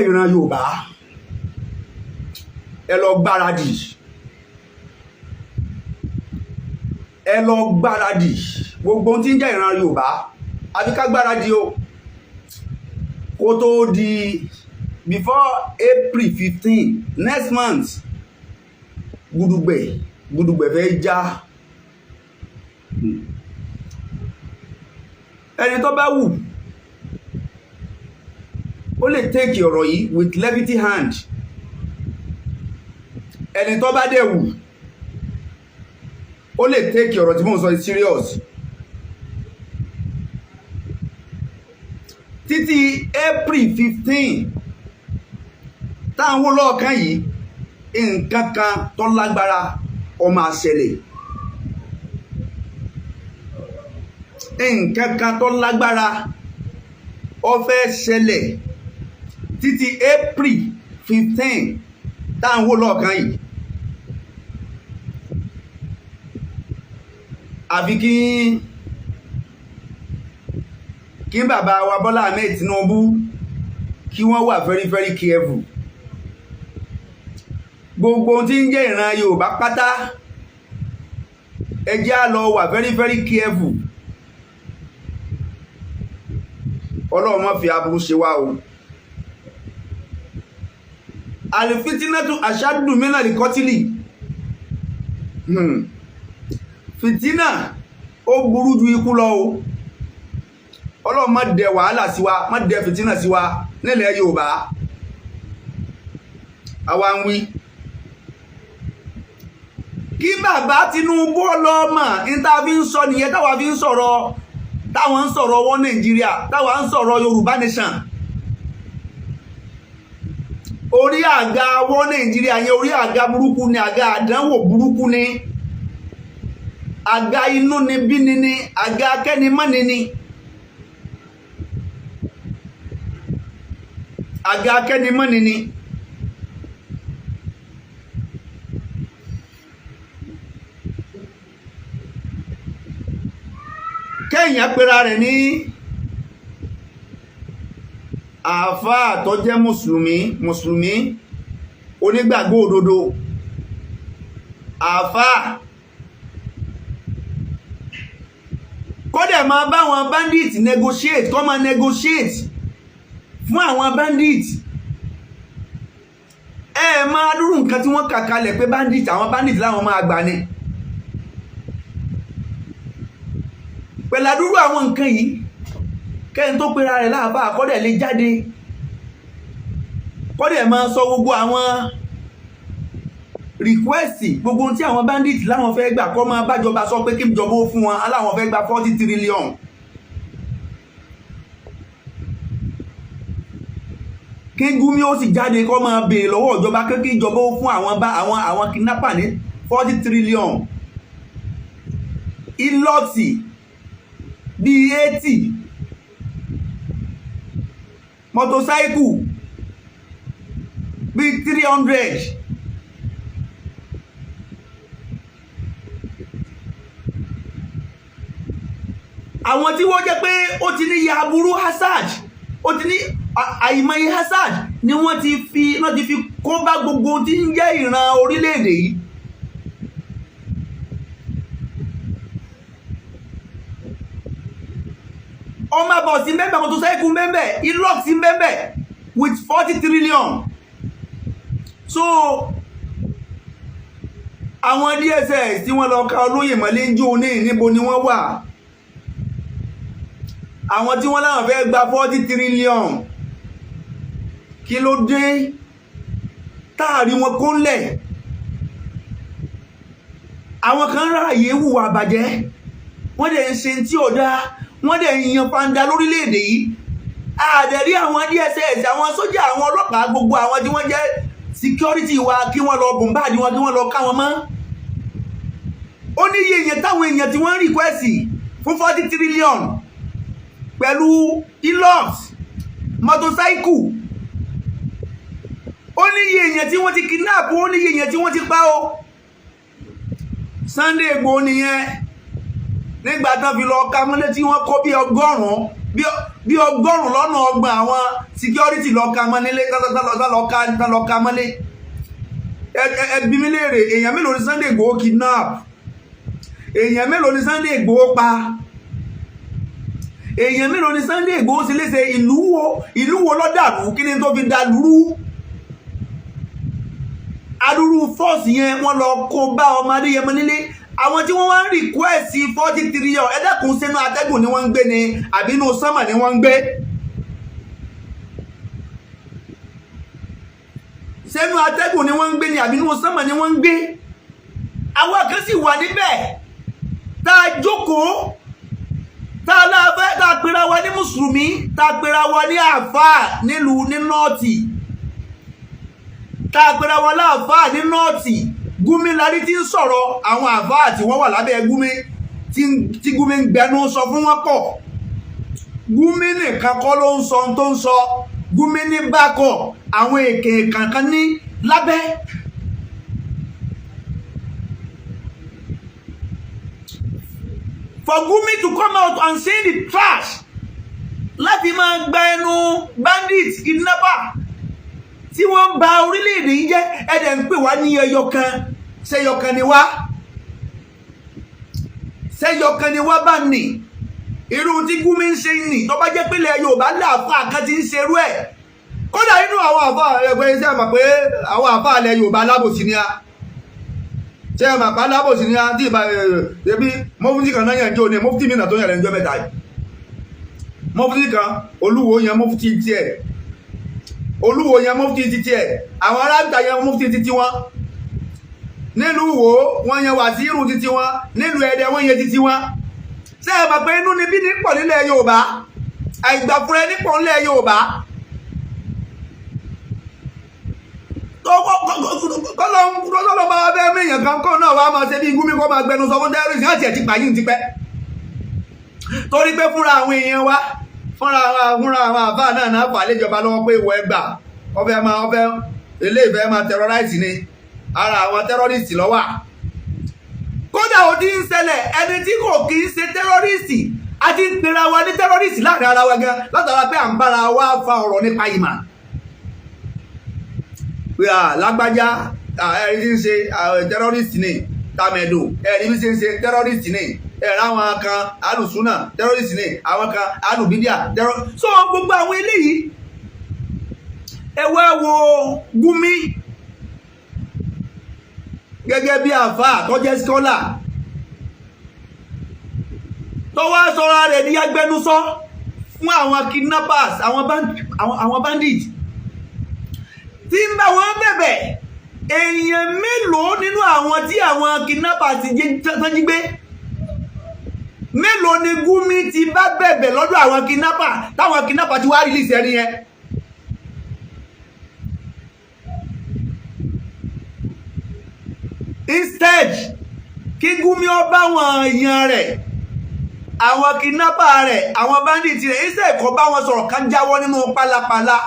ìran Yorùbá ẹ lọ gbáradì gbogbo ohun tí ń jẹ́ ìran Yorùbá àfi ká gbáradì o kó tó di before April 15 next month gudugbẹ̀ fẹ́ já ẹni tó bá wù ó lè take ọ̀rọ̀ yìí with levity hand ẹni tó bá dẹ̀ wù ó lè take ọ̀rọ̀ tí mò ń sọ serious títí April 15 táwọn lọ́ọ̀kan yìí nǹkan kan tó lágbára ó máa ṣẹlẹ̀ nǹkan kan tó lágbára ó fẹ́ ṣẹlẹ̀ títí April 15 táwọn lọ́ọ̀kan yìí àfi kí bàbá wa Bọ́lá Ahmed Tinubu kí wọ́n wà very very careful gbogbo tí ń jẹ́ ìran Yorùbá pátá ẹ jẹ́ á lọ wà very very careful Ọlọ́run má fi aburú ṣe wá o alifitinatu aṣáájú mìíràn ní kọ́tìlì fìtínà ó burú ju ikú lọ o Ọlọ́run má dẹ wàhálà sí wa má dẹ fìtínà sí wa nílẹ̀ Yorùbá àwa ń wí kí bàbá Tinubu ọlọ́mà níta fi ń sọ nìyẹn táwa fi ń sọ̀rọ̀ táwọn ń sọ̀rọ̀ wọ́n Nàìjíríà táwa ń sọ̀rọ̀ Yorùbá nation orí àga wọ́n Nàìjíríà yẹn orí àga burúkú ni àga àdánwò burúkú ni àga inú ni bí ni àga akẹ́nimọ́ni ni àga akẹ́nimọ́ni ni kẹ́yìn pera rẹ̀ ní àáfàá tó jẹ́ mùsùlùmí onígbàgbọ́ òdodo àáfàá kódà máa bá àwọn bandit negotiate kó máa negotiate fún àwọn bandit máa dúró nǹkan tí wọ́n kà kalẹ̀ pé àwọn bandit láwọn máa gbà ni pẹ̀lú àdúrú àwọn nǹkan yìí kẹ́yìn tó pera rẹ̀ láàbá àkọ́dẹ̀ lè jáde kọ́dẹ̀ máa sọ gbogbo àwọn rìkwẹ́sì gbogbo tí àwọn bandit láwọn fẹ́ gbà kọ́ máa bájọba sọ pé kí ìjọba ó fún wọn aláwọn fẹ́ gba 40 trillion kí Gumi ó sì jáde kọ́ máa béèrè lọ́wọ́ ìjọba kí ìjọba ó fún àwọn kidnapper ní 40 trillion ìlọ́tì bíi 80 motorcycle bíi 300 àwọn tí wọ́n jẹ́ pé ó ti ní yaburú hazard ó ti ní àìmọye hazard ni wọ́n ti fi kó bá gbogbo tí ń jẹ́ ìran orílẹ̀-èdè yìí ọmọ bọ̀ sí mẹ́bẹ̀ motorcycle mẹ́bẹ̀ ilox sí mẹ́bẹ̀ with 40 trillion so àwọn DSS tí wọ́n lọ ká olóyè mọ́lẹ́ ń jó ní níbo ni wọ́n wà àwọn tí wọ́n láwọn fẹ́ gba 40 trillion kí ló dé táàrí wọn kó lẹ̀ àwọn kan ráàyè hùwà bàjẹ́ wọ́n dẹ̀ ń ṣe tí ò dáa wọ́n dẹ̀ yan pàǹdà lórílẹ̀-èdè yìí àdẹ̀rí àwọn DSS àwọn sójà àwọn ọlọ́pàá gbogbo àwọn tí wọ́n jẹ́ security wa kí wọ́n lọ bùnbáàdì wọn kí wọ́n lọ ká wọn mọ́ ó ní iye èèyàn táwọn èèyàn tí wọ́n request fún 40 trillion pẹ̀lú ilox motorcycle ó ní iye èèyàn tí wọ́n ti kidnap ó ní iye èèyàn tí wọ́n ti pa ó Sunday Igboho nìyẹn nígbà tán fi lọ ká mọ́lé tí wọ́n kó bí 100 bí 100 àwọn security lọ́ka mọ́lé lọ́ka mọ́lé. Ẹbí mi léèrè, èèyàn mélòó ni Sunday Igboho kidnap? Èèyàn mélòó ni Sunday Igboho pa? Èèyàn mélòó ni Sunday Igboho ṣe léṣe? Ìlú wo ló dàrú? Kí ni tó fi dá lúrú? Adúrú force yẹn wọ́n lọ kó bá ọmọ Adéyẹmọ nílé. Àwọn tí wọ́n wá ń request 40 trillion ẹ̀dẹ́kùn sínú atẹ́gùn ni wọ́n ń gbé ni àbí inú sánmà ni wọ́n ń gbé. Sínú atẹ́gùn ni wọ́n ń gbé ni àbí inú sánmà ni wọ́n ń gbé. Àwọn kan sì wà níbẹ̀ tá a jókòó tá a láfẹ́ tá a pera wa ní mùsùlùmí tá a pera wa ní àfáà nílùú ní nọ́ọ̀tì tá a pera wa láàfáà ní nọ́ọ̀tì. Gúmi larí tí ń sọ̀rọ̀ àwọn àfáà tí wọ́n wà lábẹ́ Gúmi tí Gúmi ń gbẹnu sọ fún wọn pọ̀. Gúmi nìkan kọ́ ló ń sọ tó ń sọ. Gúmi ní bákọ̀ àwọn èké kankan ní lábẹ́. For Gúmi to come out and say the trash láti máa gba ẹnu bandit kidnapper tí wọ́n bà orílẹ̀-èdè yìí jẹ́. Ẹ̀dẹ̀ ń pè wá ní ẹyọkan ṣẹyọkan ni wá ṣẹyọkan ni wá bá nì. Irú tí Gúmi ń ṣe nì tó bá jẹ́ pé ilẹ̀ Yorùbá láàfáà kan ti ń ṣerú ẹ̀. Kódà inú àwọn àfáà ẹgbẹ́ iṣẹ́ àmà pé àwọn àfáà ilẹ̀ Yorùbá alábòsí ni a ṣe àmà pé alábòsí ni a tí ìbá ẹbí mọ́fútì kan náà yẹn jẹ́ òní mọ́fútì mìíràn tó yẹn lẹ́jọ́ mẹ́ta yìí. Mọ́fútì kan Olúwo yẹn mọ́fútì tiẹ̀ Olúwo yẹn mọ́fútì títí ẹ̀ àwọn aráàlú yẹn mọ́fútì títí wọn. Nílùú Ìwó wọ́n yẹn Wàsíìrù títí wọn. Nílùú Ẹdẹ wọ́n yẹn títí wọn. Ṣé ẹ mọ̀ pé inú ni bí nípò nílẹ̀ Yorùbá àìgbàfúrẹ́ nípò nílẹ̀ Yorùbá. Kọ́lọ́ bá wá bẹ́ẹ̀ mẹ́yàn kan kọ́ náà wá máa ṣe bí Gúmi kọ́ máa gbẹnu sọ fún terrorist láti ẹ̀ ti pààyàn ti pẹ́. Torí pé fúnra àwọn èèyàn wa fúnra àwọn àfáà náà fà léjọba lọ́wọ́ pé ìwọ ẹgbà ọfẹ́ ilé ìfẹ́ máa terrorize ni ara àwọn terrorist lọ́wà. Kódà ó ti ń ṣẹlẹ̀ ẹni tí kò kì í ṣe terrorist àti ń pera wa ní terrorist láàrin ara wa gan látara pé à ń bára wa fa ọ̀rọ̀ nípa ìmọ̀. Pé lágbájá ẹni tí ń ṣe terrorist ni tàmẹ̀dò ẹni bí ṣe ń ṣe terrorist ni ẹ̀rọ àwọn kan alùsúnà terrorist ni àwọn kan alùbídíà so gbogbo àwọn eléyìí ẹ wá wo Gúmi gẹ́gẹ́ bí àfáà tó jẹ́ scholar tó wá sọ́ra rẹ̀ ní agbẹnusọ fún àwọn kidnappers àwọn bandit tí ń bá wọn bẹ̀bẹ̀. Èèyàn mélòó nínú àwọn tí àwọn kidnappers ti jí gbé mélòó ni Gúmi ti bá bẹ̀bẹ̀ lọ́dọ̀ àwọn kidnapper táwọn kidnapper ti wá release ẹni yẹn. Instead kí Gúmi ó bá wọn èèyàn rẹ̀ àwọn kidnapper rẹ̀ àwọn bandit rẹ̀ instead kó bá wọn sọ̀rọ̀ kan jáwọ́ nínú pálapàla.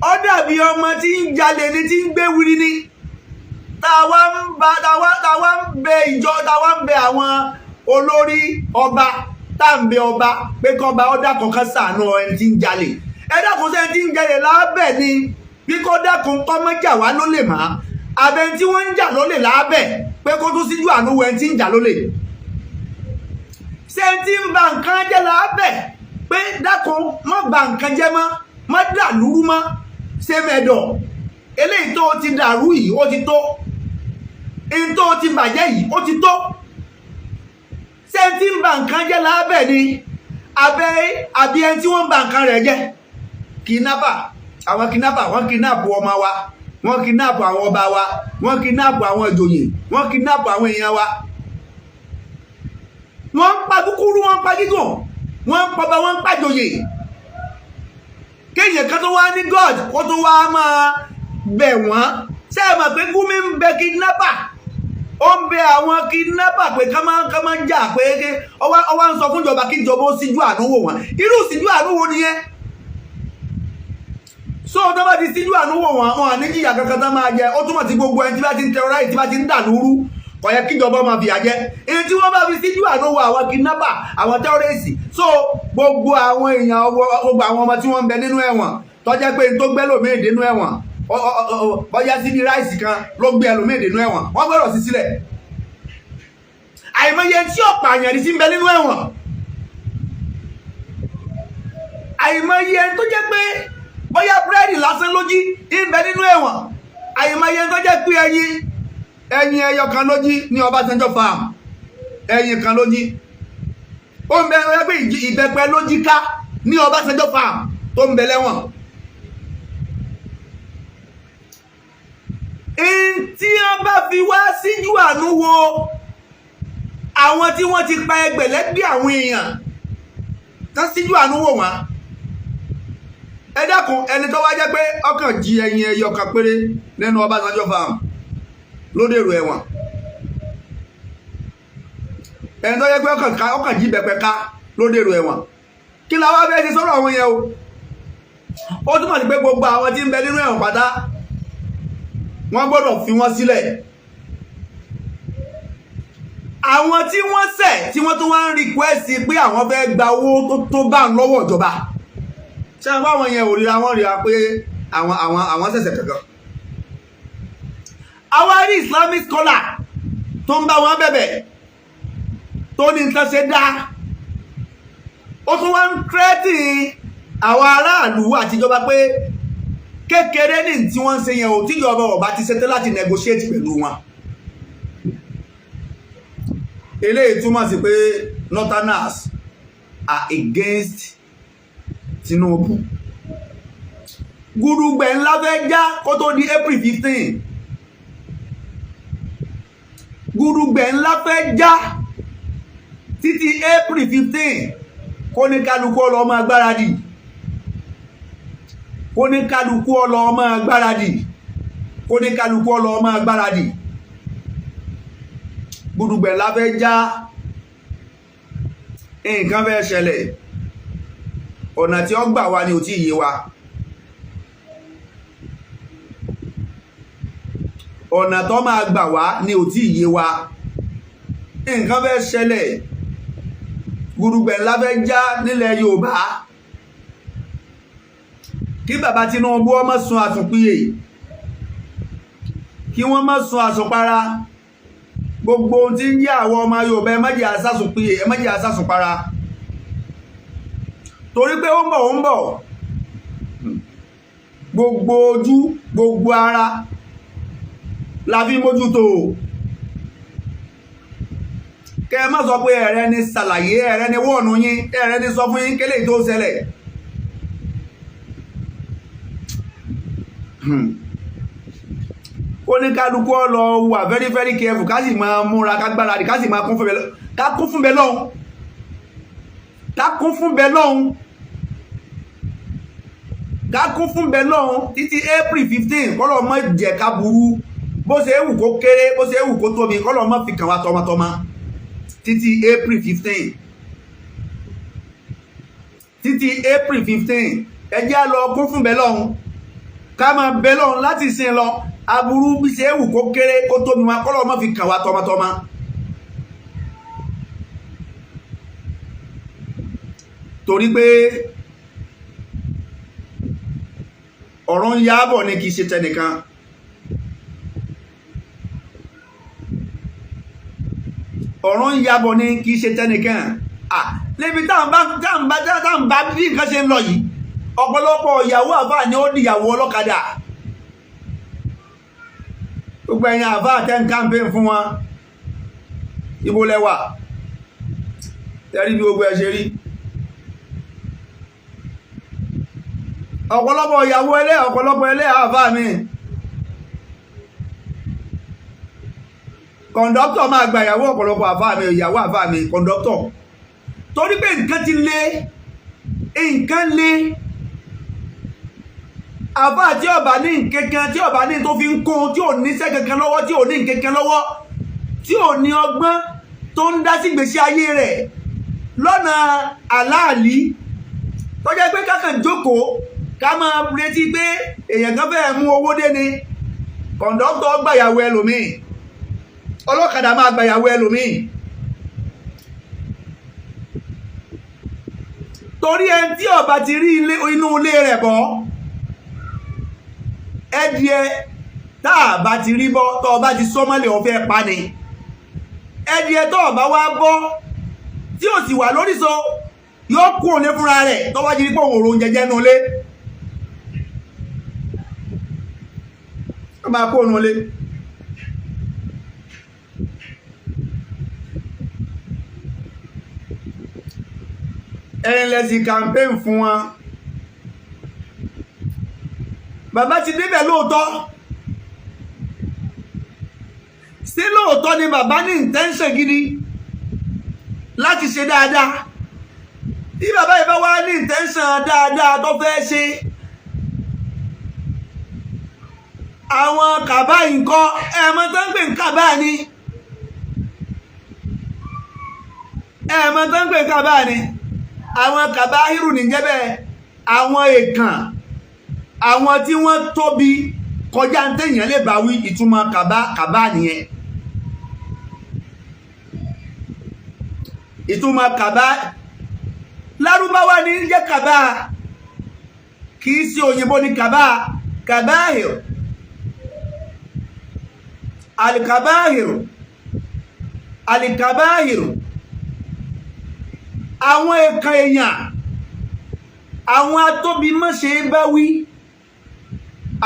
Ó dàbí ọmọ tí ń jalè ní tí ń gbé wiri ní táwa ń bẹ àwọn olórí ọba tá ń bẹ ọba pé kọba ó dákun kan ṣàánú ẹni tí ń jalè. Ẹ dákun sẹ́ni tí ń jalè lábẹ́ ni bí kò dákun kọ́mọ́jà wá ló lè má abẹ tí wọ́n ń jà lólè lábẹ́ pé kó tún síjú àánú wẹ tí ń jà lólè. Ṣé tí ń ba nǹkan jẹ́ lábẹ́ pé dákun má ba nǹkan jẹ́ mọ́ má dàlúrú mọ́ ṣé mẹ́dọ̀ eléyìí tó ti dàrú yìí ó ti tó èyí tó ti bàjẹ́ yìí ó ti tó. Ṣé tí ń ba nǹkan jẹ́ lábẹ́ ni àbí ẹni tí wọ́n ń ba nǹkan rẹ̀ jẹ́. Kidnapper àwọn kidnapper wọ́n kidnap ọmọ wa wọ́n kidnap àwọn ọba wa wọ́n kidnap àwọn ìjòyè wọ́n kidnap àwọn èèyàn wa. Wọ́n pa kúkúrú wọ́n pa gígùn wọ́n pọba wọ́n pàjòyè. Kéèyàn kan tó wá ní God kó tó wá máa bẹ̀ wọ́n. Ṣé ẹ mọ̀ pé Gúmi ń bẹ kidnapper ó ń bẹ àwọn kidnapper pé ká máa jà pé ọwá ń sọ fún ìjọba kí ìjọba ó síjú àánú wò wọ́n. Irú síjú àánú wo nìyẹn. So tó bá ti síjú àánú wò wọ́n àní jìyà kankan tán máa jẹ ó túmọ̀ sí gbogbo ẹni tí bá ti ń terrorize tí bá ti ń dà lóru kò yẹ kíjọba máa fìyà jẹ èyí tí wọ́n bá fi síjú àánú wo àwọn kidnapper àwọn tẹ́rọ̀rẹ́sì so gbogbo àwọn èèyàn gbogbo àwọn ọmọ tí wọ́n ń bẹ nínú ẹ̀wọ̀n tó jẹ́ pé tó gbé lòmíì dénú ẹ̀wọ̀n bọ́yá síbi ráìsì kan ló gbé ẹlòmíì dénú ẹ̀wọ̀n wọ́n gbọ́dọ̀ sí sílẹ̀ àìmọye tí ọ̀pọ̀ àyàn ní sí ń bẹ nínú ẹ̀wọ̀n àìmọye tó jẹ́ pé bọ́yá búrẹ́dì lásán ló jí ń bẹ nínú ẹ̀wọ̀n àìmọye tó jẹ́ pé ẹyin ẹyọ kan ló jí ní Ọbásanjọ́ farm ẹyin kan ló jí ó ń bẹ pé ìbẹ́pẹ ló jí ká ní Ọbásanjọ́ farm tó ń bẹ lẹ́wọ̀n tí wọ́n bá fi wá síjú àánú wo àwọn tí wọ́n ti pa ẹgbẹ̀lẹ́gbẹ̀ àwọn èèyàn tán síjú àánú wò wọ́n ẹ dákun ẹni tó wá jẹ́ pé ọkàn jí ẹyin ẹyọ kan péré nínú Ọbásanjọ́ farm ló dèrò ẹ̀wọ̀n ẹni tó jẹ́ pé ọkàn jí bẹ̀pẹ̀ ká ló dèrò ẹ̀wọ̀n kí la wá bẹ́ẹ̀ ti sọ̀rọ̀ àwọn yẹn o ó túmọ̀ sí pé gbogbo àwọn tí ń bẹ nínú ẹ̀wọ̀n pátá wọ́n gbọ́dọ̀ fi wọ́n sílẹ̀ àwọn tí wọ́n ṣẹ̀ tí wọ́n tún wá ń rìkwẹ́sì pé àwọn fẹ́ gba owó tó bá ń lọ́wọ́ ìjọba ṣé àwọn àwọn yẹn ò ríra wọ́n ríra pé àwọn ṣẹ̀ṣẹ̀ kankan àwọn rí Islamic scholar tó ń bá wọn bẹ̀bẹ̀ tó ní nǹkan ṣe dá ó tún wá ń kírẹ́tì àwọn aráàlú àtijọba pé kékeré ní tí wọ́n ń ṣe yẹn ò tíjọba ọba ti ṣetán láti negotiate pẹ̀lú wọn eléyìí túmọ̀ sí pé northerners are against Tinubu gúdúgbẹ̀ ńlá fẹ́ já kó tó di April 15 gúdúgbẹ̀ ńlá fẹ́ já títí April 15 kó ní kálukú ọlọ́mọ agbáradì kó ní kálukú ọlọ́mọ agbáradì kó ní kálukú ọlọ́mọ agbáradì gúdúgbẹ̀ ńlá fẹ́ já nǹkan fẹ́ ṣẹlẹ̀ ọ̀nà tí ó gbà wá ní ò tí yé wa ọ̀nà tó máa gbà wá ní ò tí yé wa nǹkan fẹ́ ṣẹlẹ̀ gúdúgbẹ̀ ńlá fẹ́ já nílẹ̀ Yorùbá kí bàbá Tinubu ó má sun àsùnpìyè kí wọ́n má sun àsùnpara gbogbo ohun tí ń jẹ́ àwọn ọmọ Yorùbá ẹ má jẹ́ àsásùnpìyè ẹ má jẹ́ àsásùnpara torí pé ó ń bọ̀ gbogbo ojú gbogbo ara la fi mójútó kẹ má sọ pé ẹ̀rẹ́ ni ṣàlàyé ẹ̀rẹ́ ni wọ́ọ̀nù yín ẹ̀rẹ́ ni sọ fún yín kélé tó ṣẹlẹ̀ ó ní kálukú lọ wà very very careful ká sì máa múra ká gbáradì ká sì máa kún fún bẹ lọ́hùn ká kún fún bẹ lọ́hùn títí April 15 kọ́lọ̀ mọ́ jẹ́ ká burú bó ṣe é wù kó kéré bó ṣe é wù kó tóbi kọ́lọ̀ mọ́ fi kàn wá tọmọtọmọ títí April 15 títí April 15 ẹ jẹ́ á lọ kún fún bẹ lọ́hùn ká máa bẹ lọ́hùn láti sin lọ aburú bí ṣe é wù kó kéré kó tóbi wọn kọ́lọ̀ mọ́ fi kàn wá tọmọtọmọ torí pé ọ̀rọ̀ ń yábọ̀ ní kìí ṣe tẹnìkan ọ̀rọ̀ ń yábọ̀ ní kìí ṣe tẹnìkan lébi táàmbá bí nǹkan ṣe ń lọ yìí ọ̀pọ̀lọpọ̀ ìyàwó àfáà ni ó di ìyàwó ọlọ́kadà gbogbo ẹ̀yin àfáà tẹ́ ń campaign fún wọn ibo lẹ́wà tẹ́rí bí gbogbo ẹ̀ ṣe rí ọ̀pọ̀lọpọ̀ ìyàwó ọ̀pọ̀lọpọ̀ àfáà mi kọ̀ǹdọ́tọ̀ máa gba ìyàwó ọ̀pọ̀lọpọ̀ àfáà mi ìyàwó àfáà mi kọ̀ǹdọ́tọ̀ torí pé nǹkan ti lé nǹkan lé àfáà tí ọba ní nǹkankan tí ọba ní tó fi ń kún tí ò ní iṣẹ́ kankan lọ́wọ́ tí ò ní nǹkankan lọ́wọ́ tí ò ní ọgbọ́n tó ń dá sí ìgbésí ayé rẹ̀ lọ́nà àláàlí tó jẹ́ pé kákan jókòó ká máa retí pé èèyàn kan fẹ́ mú owó dé ni kọ̀ǹdọ́tọ̀ gbàyàwó ẹlòmíì ọlọ́kadà máa gbàyàwó ẹlòmíì torí ẹni tí ó bá ti rí inú ilé rẹ̀ bọ́ ẹdìẹ tá a bá ti rí bọ́ tó bá ti sọ́mọ́lẹ̀ ọ̀fẹ́ pa ni ẹdìẹ tó bá wá bọ́ tí ò sì wà lórí so yóò kú òní fúnra rẹ̀ tó wá jírí pé òun òrùn jẹjẹ nú ilé ó máa kú ònú ilé ẹ̀yìn lẹ́sì campaign fún wọn bàbá ti débẹ̀ lóòótọ́ sí lóòótọ́ ni bàbá ní intention gidi láti ṣe dáadáa tí bàbá yìí bá wá ní intention dáadáa tó fẹ́ ṣe àwọn kàbá nǹkan ẹ̀mọ́ tó ń pè ń kàbá ni ẹ̀mọ́ tó ń pè ń kàbá ni àwọn kàbá hírù ní jẹ́bẹ̀ àwọn èkàn àwọn tí wọ́n tóbi kọjá ń tèèyàn lè bá wí ìtumọ̀ kàbá nìyẹn ìtumọ̀ kàbá lárúbáwá ní jẹ́ kàbá kìí sí òyìnbó ní kàbáhìrù alìkàbáhìrù àwọn ẹ̀kan èèyàn àwọn atóbi mọ́ṣe bá wí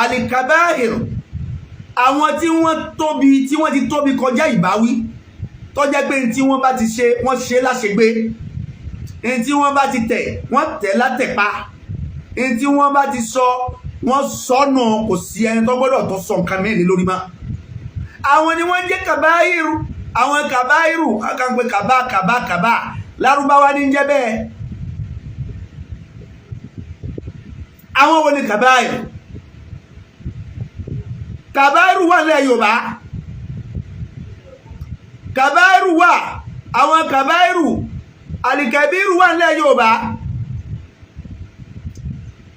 alìkàbáhìrù àwọn tí wọ́n ti tóbi kọjá ìbáwí tó jẹ́ pé tí wọ́n bá ti ṣe wọ́n ṣe láṣegbé tí wọ́n bá ti tẹ̀ wọ́n tẹ̀ látẹ̀pa tí wọ́n bá ti sọ wọ́n sọ́nà kò sí ẹni tó gbọ́dọ̀ tó sọ nǹkan mẹ́rin lórí mọ́ àwọn ni wọ́n jẹ́ kàbáhìrù àwọn kàbáhìrù akàgbé kàbá lárúbáwá ní jẹ́ bẹ́ẹ̀ àwọn wo ni kàbáhìrù wà nílẹ̀ Yorùbá kàbáhìrù wà àwọn kàbáhìrù alìkẹ̀bírù wà nílẹ̀ Yorùbá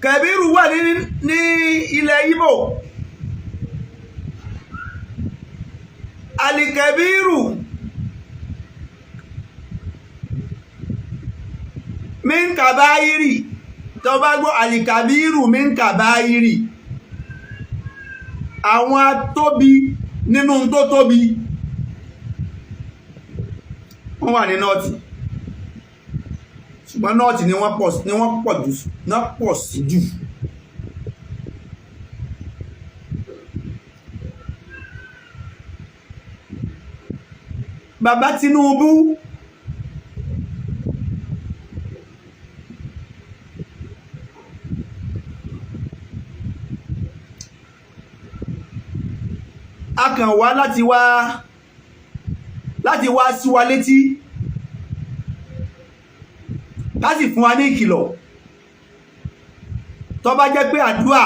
kẹ̀bírù wà ní ilẹ̀ Ìgbò alìkẹ̀bírù min kàbáhìrì tó bá gbọ́ alìkẹ̀bírù min kàbáhìrì àwọn atóbi nínú tó tóbi wọ́n wà ní nọ́ọ̀tì ṣùgbọ́n nọ́ọ̀tì ni wọ́n pọ̀ sí jù bàbá Tinubu a kàn wá láti wá sí wa létí láti fún wa ní ìkìlọ̀ tó bá jẹ́ pé àdúà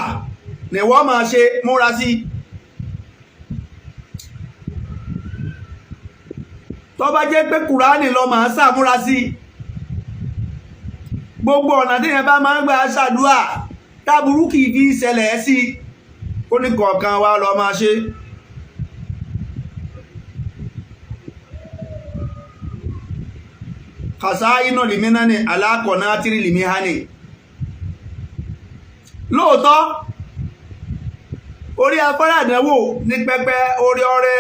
ni wọ́n máa ṣe múra sí tó bá jẹ́ pé Kùránì lọ máa ṣàmúra sí gbogbo ọ̀nà tí yẹn bá máa ń gbà ṣàdúà táburú kìí fi ṣẹlẹ̀ sí ó ní kọ̀ọ̀kan wa lọ máa ṣe kàsá iná lìmínà ní alákọ̀ọ́nà tírí lìmí hánì lóòótọ́ orí afárá àdánwò ní pẹpẹ orí ọrẹ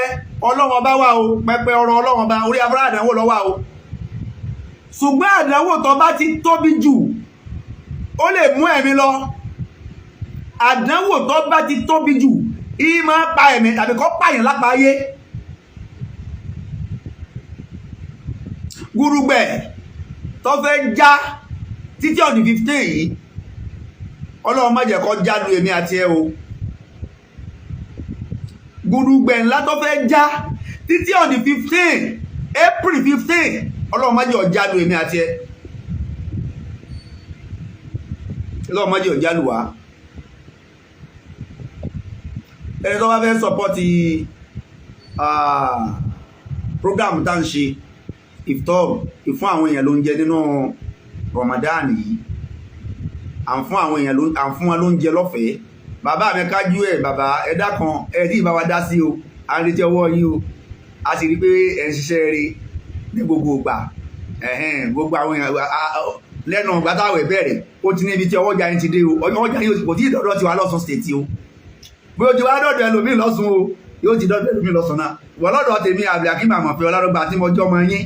ọlọ́wọ́n bá wà o pẹpẹ ọrọ̀ ọlọ́wọ́n bá orí afárá àdánwò ló wà o ṣùgbọ́n àdánwò tó bá ti tóbi jù ó lè mú ẹ̀mí lọ àdánwò tó bá ti tóbi jù ìyí máa pa ẹ̀mí tàbí kó pààyàn lápá ayé gúrúgbẹ̀ tó fẹ́ já títí ọdún 15 yìí Ọlọ́run má jẹ́ kó já lu èmi àti ẹ o gúrúgbẹ̀ ńlá tó fẹ́ já títí ọdún 15 April 15 Ọlọ́run má jẹ́ ó já lu èmi àti ẹ Ọlọ́run má jẹ́ ó já lu wá ẹni tó bá fẹ́ sọpọ́tì program tá ń ṣe ìfún àwọn èèyàn ló ń jẹ nínú Ramadan yìí à ń fún àwọn èèyàn à ń fún wọn ló ń jẹ lọ́fẹ̀ẹ́ bàbá mi kájú ẹ̀ bàbá ẹ̀dá kan ẹ̀dí ìbá wa dá sí o à ń retí ọwọ́ yìí o a sì rí pé ẹ̀ ń ṣiṣẹ́ rí ní gbogbo ìgbà gbogbo àwọn èèyàn lẹ́nu ìgbà táwọn ìbẹ̀rẹ̀ ó ti ní ibi tí ọwọ́jà yín ti dé o ọwọ́jà yín kò tí ì dọ́dọ̀ tiwa lọ́sùn state o bí o ti wá dọ́dọ̀ ẹlòmíì lọ́sùn o yóò ti dọ́dọ̀ ẹlòmíì lọ́sùn náà wọ́n lọ́dọ̀ tèmi Abdulhakeem Àmọ̀fẹ́ Ọlárọ̀gbà tí mo jọ́ ọmọ yín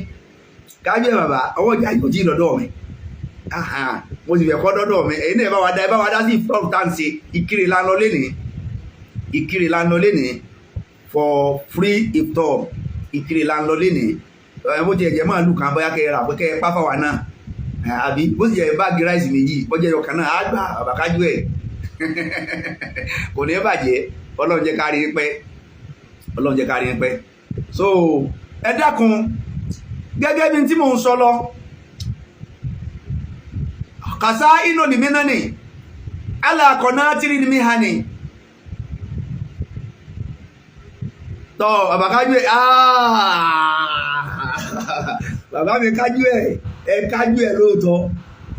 kájú ẹ̀ bàbá ọwọ́jà yín kò tí ì dọ́dọ̀ mi mo sì fẹ́ kọ́ dọ́dọ̀ mi ẹ̀yin náà ẹ bá wa dá sí ìfúrọ̀ tá à ń ṣe Ìkirè la ń lọ lénìí Ìkirè la ń lọ lénìí for free iftar Ìkirè la ń lọ lénìí bó ti ẹ̀jẹ̀ máa lù kàn bóyá kẹ́ ẹ rà pé kẹ́ ẹ pápá wa náà àbí bó ti jẹ́ báàgì ráìsì méjì bọ́jẹ́ ọkàn náà á gbà bàbá kájú ẹ̀ kò ní bàjẹ́ Ọlọ́run jẹ́ ká rí pẹ́ Ọlọ́run jẹ́ ká rí pẹ́ so ẹ dákun gẹ́gẹ́ bí tí mò ń sọ lọ kàsá inú ni mí náà ni alákọ̀ọ́nà tírí ni mí ha ni tọ́ bàbá kájú ẹ̀ bàbá mi kájú ẹ̀ kájú ẹ̀ lóòótọ́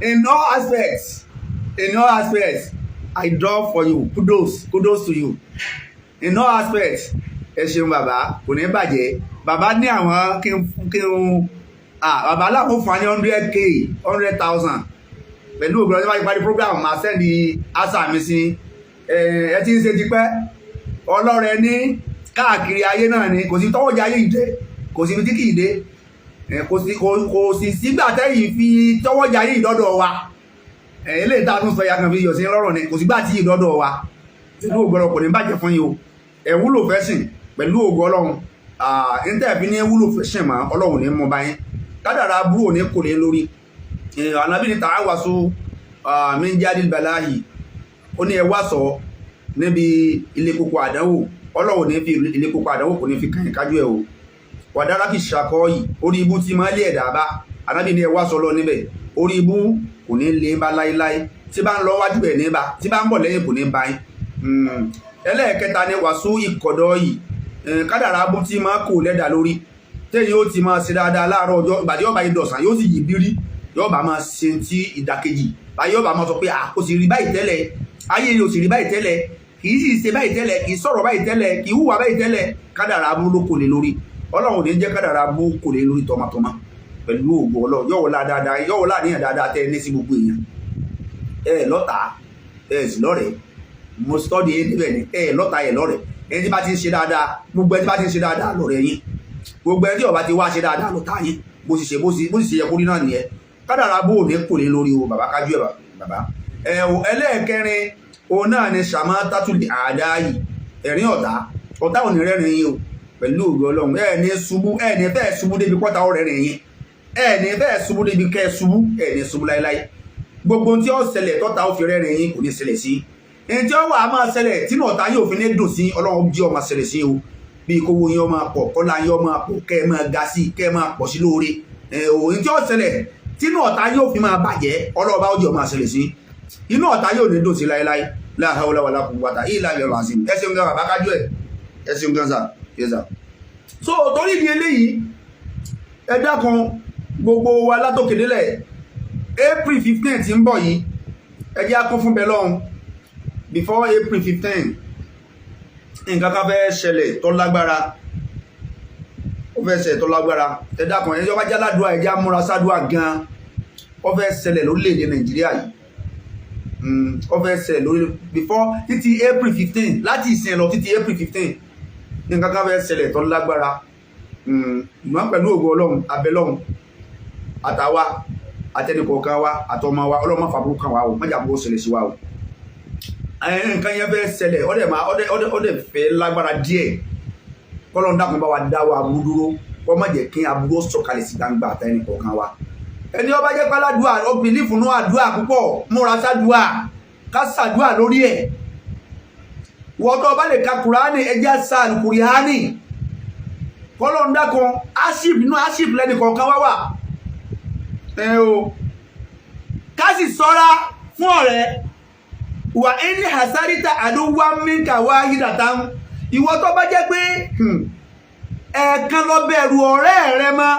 in all aspects I draw for you kudos to you in all aspects ẹ ṣeun bàbá kò ní bàjẹ́ bàbá ní àwọn kí n bàbá láwọn fún wa ní 100k 100,000 pẹ̀lú ògbọ́n tí wọ́n ti parí program máa sẹ́ndì ásà mi sí ẹ ti ń ṣe tipẹ́ ọlọ́rẹ ní káàkiri ayé náà ni kò sí tọ́wọ́jà ayé ìdẹ kò sí ibi tí kì í dé kò sì sígbà tẹ́yìn fi tọ́wọ́jà ayé ìdọ́dọ̀ wa ilé ìta tún sọ ya kan fi yọ̀ sí lọ́rọ̀ ni kò sígbà tí ìdọ́dọ̀ wa pẹ̀lú ògbọ́n kò ní bàjẹ́ fún yín o ẹ wúlò fẹ́ sìn pẹ̀lú ògbọ́n Ọlọ́run ìntẹ́ẹ̀fì ní wúlò fẹ́ sìn mọ́ Ọlọ́run ní mọ́ báyìí kádàrá bú òní kò lè lórí ànábì ní tààwàsó min jadil balahi ó ní ẹ wá sọ níbi ilé kókó àdánwò Ọlọ́run ní fi ilé kókó àdánwò kò ní fi kàn kájú ẹ̀ o wàdára kì ṣàkọ́ yìí orí ibú tí máa lé ẹ̀dá bá ànábì ní ẹ wá sọ lọ níbẹ̀ orí ibú kò ní lé bá láíláí tí bá ń lọ wájú ẹ̀ níbà tí bá ń bọ̀ lẹ́yìn kò ní bá yín ẹlẹ́ẹ̀kẹta ni wàsú ìkọ̀dọ̀ yìí kádàrá bú tí máa kò lẹ́dà lórí tẹ́yìn ó ti máa ṣe dáadáa láàárọ̀ ọjọ́ ìgbàdí ọba yìí dọ̀sán yóò sì yí bírí yóò bá máa ṣe tí ìdàkejì báyìí yóò bá máa sọ pé kò sì rí báyìí tẹ́lẹ̀ ayé yóò sì rí báyìí tẹ́lẹ̀ kì í sì ṣe báyìí tẹ́lẹ̀ kì í sọ̀rọ̀ báyìí tẹ́lẹ̀ kì í hùwà báyìí tẹ́lẹ̀ kádàrá bú ló kò lè lórí Ọlọ́run ò ní jẹ́ kádàrá bú kò lè lórí tọmọtọmọ pẹ̀lú ògbó Ọlọ́run yóò wọlá dáadáa yóò wọlá níyàn dáadáa tẹ́ ní sí gbogbo èèyàn lọ́ta sì lọ́rẹ̀ẹ́ mo study níbẹ̀ ni lọ́ta lọ́rẹ̀ẹ́ ẹni tí bá ti ń ṣe dáadáa gbogbo ẹni tí bá ti ń ṣe dáadáa lọ́rẹ̀ẹ́ yín gbogbo ẹni tí ó bá ti wá ṣe dáadáa lọ́ta yín bó sì ṣe yẹ kó rí náà nìyẹn kádàrá bó ní kò lè lórí o bàbá kájú ẹ̀ bàbá ẹlẹ́ẹ̀kẹrin òun náà ni ṣàmá tátùlì àdá yìí ẹ̀rín ọ̀tá ò ní rẹ́rìn yín o pẹ̀lú ògo Ọlọ́run ẹ̀ẹ̀ni fẹ́ ṣubú débi pọ́ta ó rẹ́rìn yín ẹ̀ẹ̀ni fẹ́ ṣubú débi kẹ́ ṣubú ẹ̀ẹ̀ni ṣubú láíláí gbogbo tí ó ṣẹlẹ̀ tọ́ta ó fi rẹ́rìn yín kò ní ṣẹlẹ̀ sí ẹni tí ó wà á máa ṣẹlẹ̀ tí náà ta yóò fi ní dùn sí Ọlọ́run jí ó máa ṣẹlẹ̀ sí o bí kówó yín ó máa pọ̀ kọ́lá yín ó máa pọ̀ kẹ́ ẹ máa ga sí kẹ́ ẹ máa pọ̀ sí lóore òun tí ó ṣẹlẹ̀ tí náà ta yóò fi máa bàjẹ́ Ọlọ́run bá ó jí ó máa ṣẹlẹ̀ sí inú ọ̀tá yóò ní dùn sí láíláí la hawla wala quwwata illa billahi azim ẹ ṣeun gan bàbá kájú ẹ ṣeun gan sà yẹsà so torí ìdí eléyìí ẹ dákun gbogbo wa látòkèdélẹ̀ April 15 tí ń bọ̀ yìí ẹ jẹ́ á kún fún bẹ́lọ́hun before April 15 nǹkan kan fẹ́ ṣẹlẹ̀ tó lágbára ó fẹ́ ṣẹlẹ̀ tó lágbára ẹ dákun ẹni tó bá jẹ́ aládùúà ẹ jẹ́ á múra sádùúà gan ó fẹ́ ṣẹlẹ̀ lórílẹ̀-èdè Nàìjíríà yìí ó fẹ́ ṣẹlẹ̀ lórí before títí April 15 láti ìsìn lọ títí April 15 nǹkan kan fẹ́ ṣẹlẹ̀ tó lágbára ìmọ̀ pẹ̀lú ògo Ọlọ́run abẹ́lọ́run àtàwa àtẹnìkọ̀ọ̀kan wa àtọmọ wa Ọlọ́run má fàbúrú kan wa o má jà bó ṣẹlẹ̀ sí wa o nǹkan yẹn fẹ́ ṣẹlẹ̀ ó dẹ̀ fẹ́ lágbára díẹ̀ kọ́lọ́run dákun bá wa dá wa aburú dúró wọ́n má jẹ́ kí aburú sọ̀kalẹ̀ sí gbangba àtẹnìkọ̀ọ̀kan wa ẹni ó bá jẹ́ páládùá ó bìlífù nú àdúà púpọ̀ múra sádùá ká sàdúà lórí ẹ̀ wọ́n tó bá lè ka Kùránì ẹjá sáà Kùránì kọ́lọ́run dákun áṣìp lẹ́nìkọ̀ọ̀kan wá wà o ká sì sọ́ra fún ọ̀rẹ́ wà ní hasarita àdúwà mínka wá yídàtà ìwọ tó bá jẹ́ pé ẹ̀ẹ̀kan lọ bẹ̀rù ọ̀rẹ́ rẹ mọ́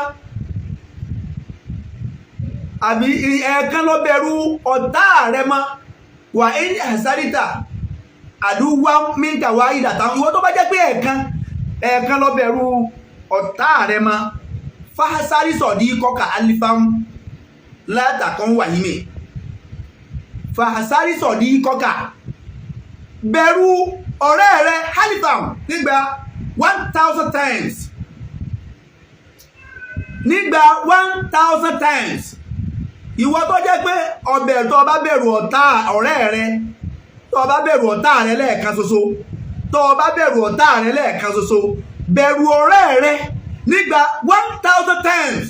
àbí ẹ̀ẹ̀kan lọ bẹ̀rù ọ̀tá rẹ mọ́ wà ní hasarita àdúwà mínka wá yídàtà ìwọ tó bá jẹ́ pé ẹ̀ẹ̀kan lọ bẹ̀rù ọ̀tá rẹ mọ́ fahasari sọ̀dí kọ́ka alifam látàkàn wàhímì fahasari sọ̀dí kọ́ka bẹ̀rù ọ̀rẹ́ rẹ alifam nígbà 1000 times nígbà 1000 times ìwọ tó jẹ́ pé ọbẹ̀ tó bá bẹ̀rù ọ̀tá ọ̀rẹ́ rẹ tó bá bẹ̀rù ọ̀tá rẹ lẹ́ẹ̀kan ṣoṣo tó bá bẹ̀rù ọ̀tá rẹ lẹ́ẹ̀kan ṣoṣo bẹ̀rù ọ̀rẹ́ rẹ nígbà 1000 times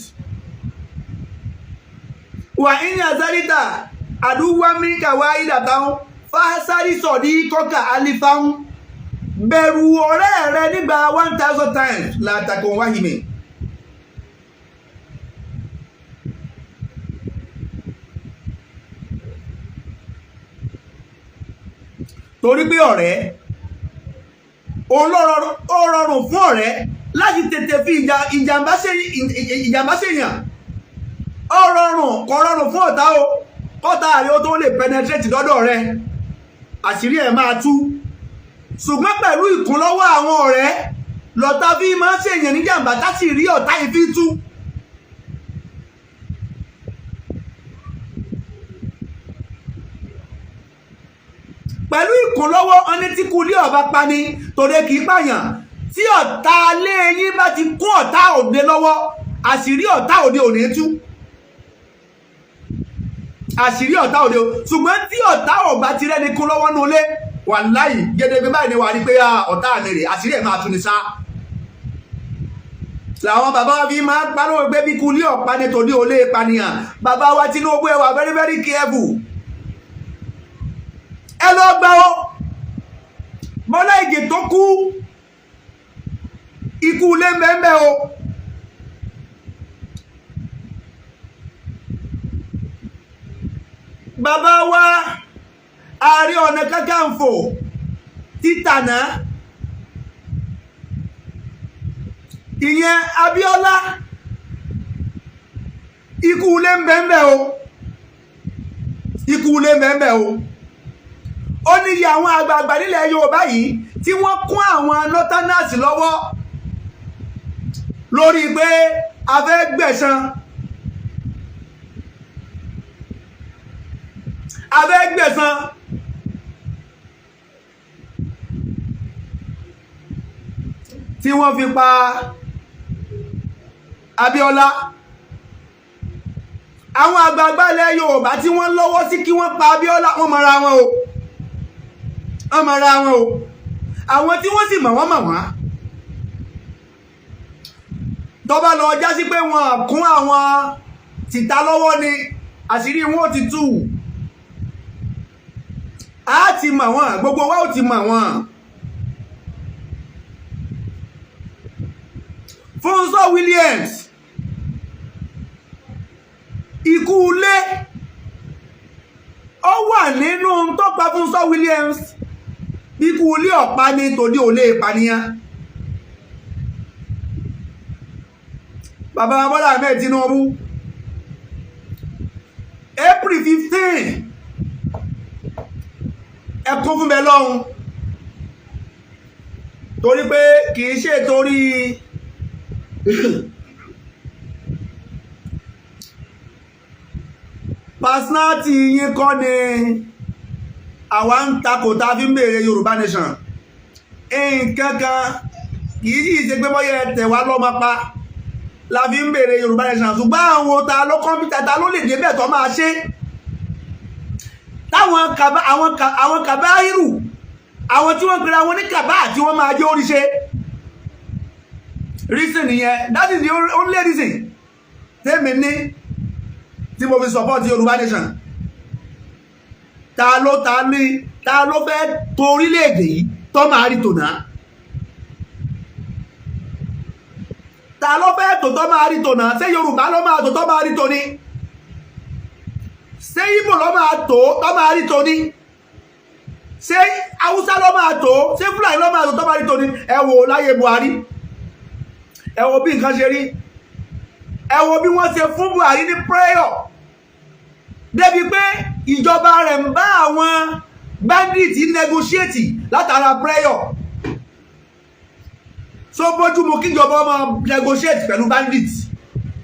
wà ní azarita àdúwà mílíkà wá ìdàtàun fásárì sọ̀dí kọ́kà alifáun bẹ̀rù ọ̀rẹ́ rẹ nígbà 1000 times látàkùn wáhìmì torí pé ọ̀rẹ́ ó rọrùn fún ọ̀rẹ́ láti tètè fi ìjàmbá ṣèyàn ó rọrùn kò rọrùn fún ọ̀tá o kọ́tà rẹ ó tó lè penetrate lọ́dọ̀ rẹ àṣírí ẹ̀ máa tú ṣùgbọ́n pẹ̀lú ìkúnlọ́wọ́ àwọn ọ̀rẹ́ lọ́tà fi máa ń ṣèyàn ní jàmbá táṣì rí ọ̀tá ìfi tú pẹ̀lú ìkúnlọ́wọ́ ọní tí kú lé ọba pani torí kìí pààyàn tí ọ̀tá lé yín bá ti kún ọ̀tá òde lọ́wọ́ àṣírí ọ̀tá òde ò ní tú àṣírí ọ̀tá òde ṣùgbọ́n tí ọ̀tá ọba ti rẹ́ni kún lọ́wọ́ ní olé wà láì gẹ́gẹ́ báyìí ni wà rí pé ọ̀tá mi rè àṣírí ẹ̀ máa tú ni sá làwọn bàbá wa fi máa parọ́ pé bí kú lé ọ̀pá ní tòde olé ìpànìyàn bàbá wa Tinubu ẹ wà very very careful ẹ lọ gbà ó Bọ́lá Ìgè tó kú ikú ilé mẹ́mẹ́ o bàbá wa Ààrẹ Ọ̀nà Kakanfò títànà ìyẹn Abíọ́lá ikú ilé mẹ́mẹ́ o ikú ilé mẹ́mẹ́ o ó ní iye àwọn àgbààgbà nílẹ̀ Yorùbá yìí tí wọ́n kún àwọn northerners lọ́wọ́ lórí pé a fẹ́ gbẹ̀san tí wọ́n fi pa Abíọ́lá àwọn àgbààgbà ilẹ̀ Yorùbá tí wọ́n lọ́wọ́ sí kí wọ́n pa Abíọ́lá wọ́n mọ̀ra wọn o àwọn tí wọ́n sì mọ̀ wọ́n tó bá lọ já sí pé wọ́n kún àwọn tìta lọ́wọ́ ni àṣírí wọn ti tú a ti mọ̀ wọ́n gbogbo wa ó ti mọ̀ wọ́n Fúnṣọ́ Williams ikú ilé ó wà nínú tó pa Fúnṣọ́ Williams ikú ilé ọ̀pá ní tòdí olè ìpànìyàn bàbá Bọ́lá Ahmed Tinubu April 15 ẹkún fún bẹ lọ́hun torí pé kìí ṣe torí personality yín kọ́ ni àwa ń takò tá fi ń bèèrè Yorùbá nation nǹkankan kìí sì ṣe pé bọ́yẹ tẹ̀wá lọ́mọ pa la fi ń bèèrè Yorùbá nation ṣùgbọ́n àwọn ta ló kọ́mpútà ta ló lè débẹ̀ tó máa ṣe táwọn kàbá irú àwọn tí wọ́n pèrè àwọn ní kàbá tí wọ́n máa jẹ́ oríṣẹ́ reason nìyẹn that is the only reason tèmi ní tí mo fi support Yorùbá nation ta ló fẹ́ torílẹ̀-èdè yìí tó máa rí tò náà ta ló fẹ́ tò tó máa rí tò náà ṣé Yorùbá ló máa tò tó máa rí tò ní ṣé Ìgbò ló máa tò tó máa rí tò ní ṣé Haúsá ló máa tò ṣé Fúlàní ló máa tò tó máa rí tò ní ẹ wò láyé Buhari ẹ wò bí nǹkan ṣe rí ẹ wò bí wọ́n ṣe fún Buhari ní prayer débi pé ìjọba rẹ̀ ń bá àwọn bandits negotiate látara prayer so bójúmu kíjọba máa negotiate pẹ̀lú bandits,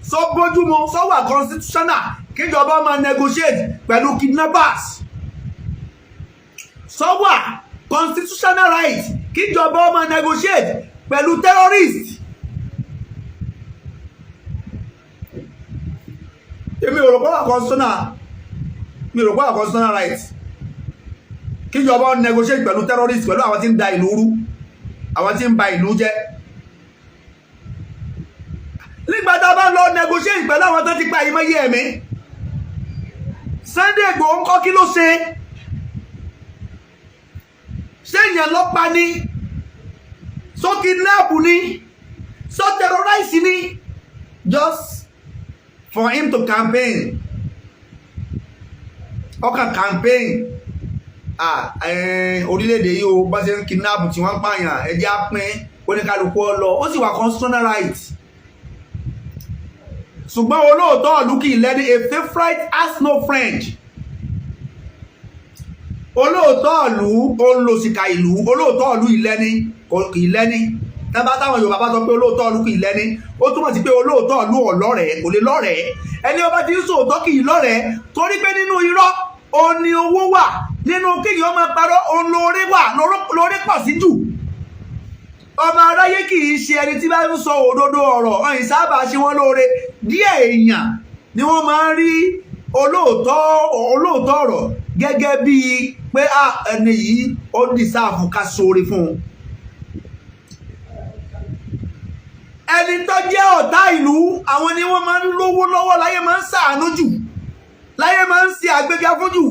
so bójúmu so wà constitutional kíjọba máa negotiate pẹ̀lú kidnappers, so wà constitutional right kíjọba máa negotiate pẹ̀lú terrorists. èmi ò rò pé wà constitutional, mi ò rò pé wà constitutional right kíjọba negotiate pẹ̀lú terrorists, pẹ̀lú àwọn tí ń da ìlú rú, àwọn tí ń ba ìlú jẹ́. nígbà tá a bá lọ negotiate pẹ̀lú àwọn tó ti pa ìmọ̀ye ẹ̀mí, Sunday Igboho ń kọ́ kí ló ṣe? ṣé èèyàn ló pa ni? so kidnap ni? so terrorize ni? just for him to campaign. ọkàn campaign orílẹ̀-èdè yìí o bá ṣe ń kidnap tí wọ́n ń pààyàn ẹjẹ́ á pín oníkálukú ọlọ, ó sì wà constitutional right. ṣùgbọ́n olóòótọ́ ìlú kì í lẹ́ni, a favourite has no friend. olóòótọ́ ìlú olùsìkà ìlú, olóòótọ́ ìlú ìlẹ́ni kì í lẹ́ni. tábà táwọn Yorùbá bá sọ pé olóòótọ́ ìlú kì í lẹ́ni, ó túmọ̀ sí pé olóòótọ́ ìlú ọ̀lọ́rẹ̀ẹ́ kò lè lọ́rẹ̀ẹ́. ẹni ọba ti ń sòótọ́ kì í lọ́rẹ̀ẹ́, torí pé nínú irọ́ òun ni owó wà, nínú kéèyàn ọmọ parọ́ òun lóore wà, lóore pọ̀ sí jù. ọmọ aráyé kì í ṣe ẹni tí bá ń sọ òdodo ọ̀rọ̀, ọ̀hìn sábà ṣe wọ́n lóore. díẹ̀ èèyàn ni wọ́n máa ń rí olóòótọ́ ọ̀rọ̀ gẹ́gẹ́ bíi pé ẹni yìí ó dìsáàfù ká sóore fún un. ẹni tó jẹ́ ọ̀tá ìlú, àwọn ni wọ́n máa ń lówó lọ́wọ́, láyé máa ń ṣàánú jù, láyé máa ń ṣe àgbéga fún jù,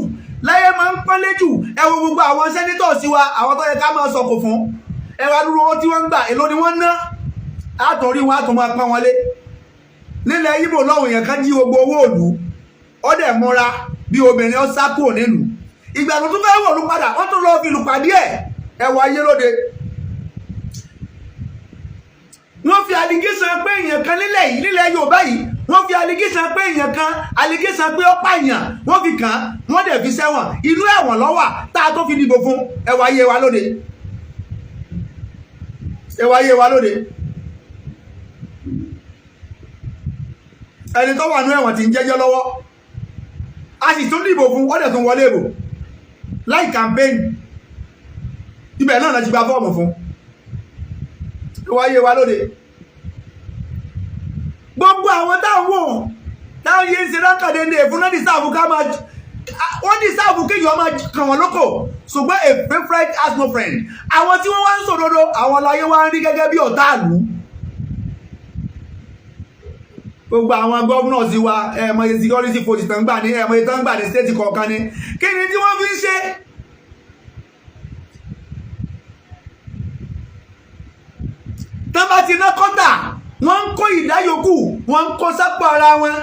láyé máa ń pọ́nlé jù. ẹ wo gbogbo àwọn sẹ́nítọ̀ sí wa, àwọn tó yẹ ká máa sọ̀kò fún, ẹ wá dúró owó tí wọ́n ń gbà, èló ni wọ́n ná, àtọ̀rí wọn àtọ̀ máa pọ́n wọn lé. nílẹ̀ Ìgbò lọ́wọ́ èèyàn kan jí gbogbo owó òlú, ó dẹ̀ mọ́ra bí obìnrin ó sá kúrò nílùú. ìgbà tó tún fẹ́ wọ̀ lù padà, wọ́n tún lọ́ọ́ fi lù pàdé ẹ̀ wọ ayé lóde. wọ́n fi allegation pé èèyàn kan nílẹ̀ Yorùbá yìí, wọ́n fi allegation pé èèyàn kan, allegation pé ó pààyàn, wọ́n fi kàn án, wọ́n dẹ̀ fi sẹ́wọ̀n. ìlú ẹ̀wọ̀n ló wà tá a tó fi dìbò fún. ẹ wá ayé wa lóde, ẹ wá ayé wa lóde. ẹni tó wà ní ẹ̀wọ̀n tí ń jẹ́jọ́ lọ́wọ́, a sì tún dìbò fún, wọ́n dẹ̀ tún wọlé ìbò láì campaign. ibẹ̀ náà láti gba fọ́ọ̀mù fún. ẹ wá ayé wa lóde. gbogbo àwọn táwọn yé ń ṣe rákàdéńdé fún náà dìsáàfù ká máa, wọ́n dìsáàfù kéèyàn máa kàn wọ́n lóko. ṣùgbọ́n a favourite has no friend. àwọn tí wọ́n wá ń sòdodo, àwọn láyé wá ń rí gẹ́gẹ́ bí ọ̀tá ìlú. gbogbo àwọn gómìnà sí wa, ẹ̀mọye security forces tán gbà ní, ẹ̀mọye tán gbà ní state kọ̀ọ̀kan ní. kí ni tí wọ́n fi ń ṣe? tán bá ti ná kọ́tà, wọ́n ń kó ìdáyòkù, wọ́n ń kó sápò ara wọn.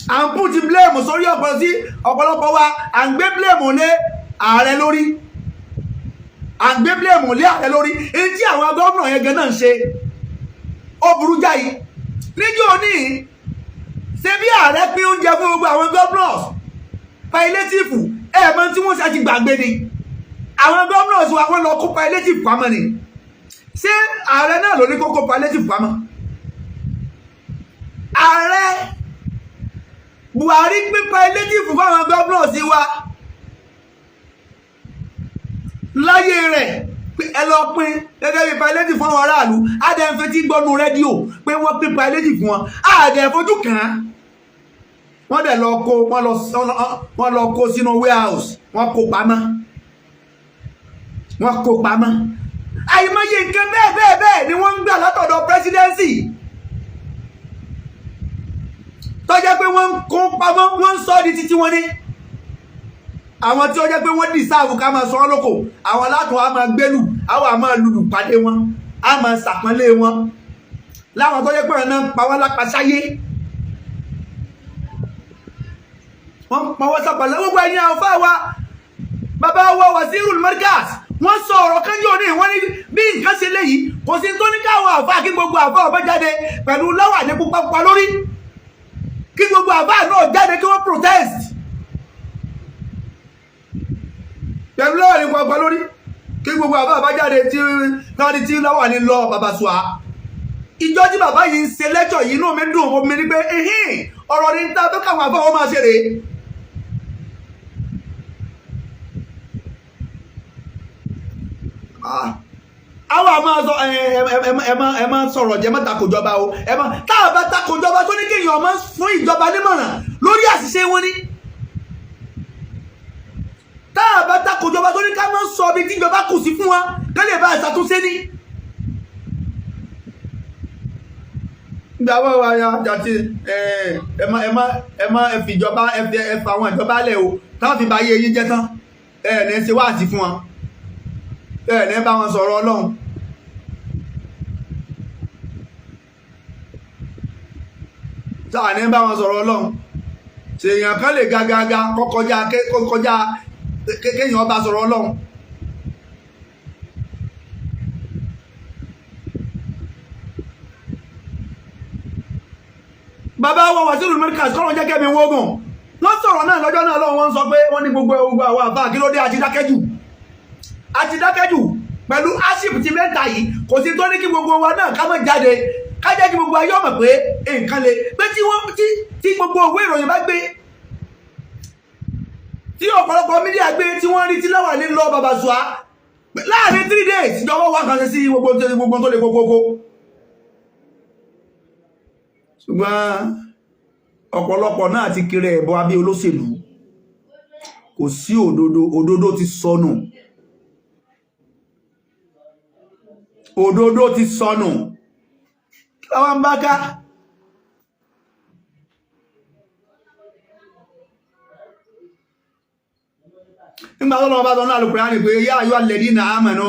à ń put blame sórí ọ̀pọ̀lọpọ̀ wa, à ń gbé blame lé ààrẹ lórí, à ń gbé blame lé ààrẹ lórí. èyí tí àwọn gómìnà yẹn gan náà ń ṣe ó burú jáì. níjọ́ ní ṣe bí ààrẹ pín oúnjẹ fún gbogbo àwọn governors palliative, ẹ̀ẹ̀mọ́ tí wọ́n ṣe ti gbàgbé ni. àwọn governors wa wọ́n lọ kó palliative pamọ́ ni. ṣé ààrẹ náà ló ní kó kó palliative pamọ́? ààrẹ Buhari pín palliative fún àwọn governors wa láyé rẹ̀, ẹ lọ pín gẹ́gẹ́ bí palliative fún àwọn aráàlú. adẹ́nfẹ́ tí gbọ́nú rédíò pé wọ́n pín palliative fún wọn, àdẹ́fojú kàn án. wọ́n dẹ̀ wọ́n lọ kó sínú warehouse, wọ́n kó pamọ́. àìmọye nǹkan bẹ́ẹ̀ ni wọ́n ń gbà látọ̀dọ̀ presidency, tó jẹ́ pé wọ́n ń kó pamọ́, wọ́n ń sọ di títí wọn ní. àwọn tí ó jẹ́ pé wọ́n dìsáàfù ká máa sọ ọ́ lóko, àwọn látọ̀ á máa gbélù, àwọn á máa lùlù pàdé wọn, á máa sàpọ́nlé wọn. láwọn tó jẹ́ pé ọ̀nà pa wọ́n lápasáyé, wọ́n pa wọ́n sàpọ́nlé. gbogbo ẹ̀yin àwọn fáwa, bàbá wa Wazirul Markaz, wọ́n sọ ọ̀rọ̀ kan yóò ní, wọ́n ní bí nǹkan ṣe léyìí, kò sí tó ní káwọn àfáà, kí gbogbo àfáà ọba jáde pẹ̀lú láwàní pupa lórí, kí gbogbo àfáà náà jáde kí wọ́n protest pẹ̀lú láwàní pupa lórí. kí gbogbo àbá jáde tí káàdì tí láwà ní lọ bàbá sùá ìjọ tí bàbá yìí ń ṣe lẹ́jọ́ yìí inú mi dùn omi ní pé ọ̀rọ̀ ní ta tó káwọn àbá wọn máa ṣe rèé. àwọn àmọ́ sọ ẹ má sọ̀rọ̀ jẹ́ má takòjọba o tá a bá takòjọba tó ní kéèyàn ọmọ fún ìjọba nímọ̀ràn lórí àṣìṣe wọn ni tá a bá takòjọba tó ní ká má sọ bí tíjọba kù sí fún wa ká lè bá ìṣàtúnṣe ní. ìgbàwọ́ wa ya jàti ẹ má fìjọba ẹ fà àwọn ìjọba lẹ̀ o táwọn fi bá yé yín jẹ́ tán ní ṣe wáàsí fún wọn ní bá wọn sọ̀rọ̀ Ọlọ́run. táà ní bá wọn sọ̀rọ̀ Ọlọ́run ṣèyàn kan lè gàgàgà kọkọjá kéèyàn bá sọ̀rọ̀ Ọlọ́run. bàbá wọn wà sílùú Americas kọ́rọ̀ jẹ́ kẹ́mi wógùn wọ́n sọ̀rọ̀ náà lọ́jọ́ náà lọ́wọ́ wọ́n sọ pé wọ́n ní gbogbo àwọn àbá kí ló dé àti dákẹ́jù pẹ̀lú aship ti mẹ́ta yìí kò sí tó ní kí gbogbo wa náà ká má jáde ká jẹ́ kí gbogbo ayé ọmọ pé nǹkan le pé tí gbogbo òwe ìròyìn bá gbé tí ọ̀pọ̀lọpọ̀ mídíà gbé tí wọ́n rí tí láwà ní lọ bàbá sùá láàrin 3 days ìjọba wà kan sí gbogbo tó lè gbogbo. ṣùgbọ́n ọ̀pọ̀lọpọ̀ náà ti kiri ẹ̀bọ abẹ́ olóṣèlú kò sí òdodo ti sọnù òdodo ti sọnù kí láwọn bá ká nígbà tó lọ́wọ́ bá tọ́nà Al-Qur'ani pé yá ayọ́ alladhina amanu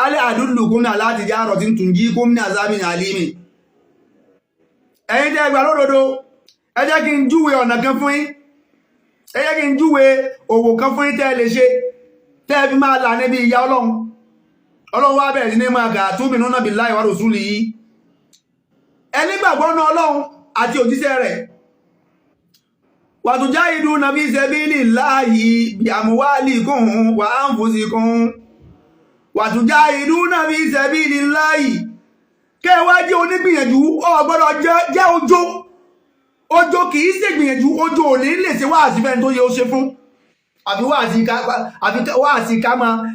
alẹ́ adullukum ala tijaratin tunjikum min azabin alimi ẹ̀yin tẹ́ gbà lódodo ẹ jẹ́ kí n júwe ọ̀nà kan fún yín ẹ jẹ́ kí n júwe òwò kan fún yín tẹ́ lè ṣe tẹ́ fi máa là níbi ìyà Ọlọ́run wá bẹ̀rẹ̀ sí ní máa gà tu'minuna billahi wa rasulihi ẹni gbàgbọ́ náà Ọlọ́run àti òjíṣẹ́ rẹ̀ wa tujahiduna fi sabilillahi bi amwalikum wa anfusikum wa tujahiduna fi sabilillahi kẹwàá jẹ́ onígbìyànjú ọgbọ́dọ̀ jẹ́ ojó kìí ṣe gbìyànjú ojó ò ní lè ṣe wáàsí fẹ́ni tó yẹ ó ṣe fún àfi wáàsí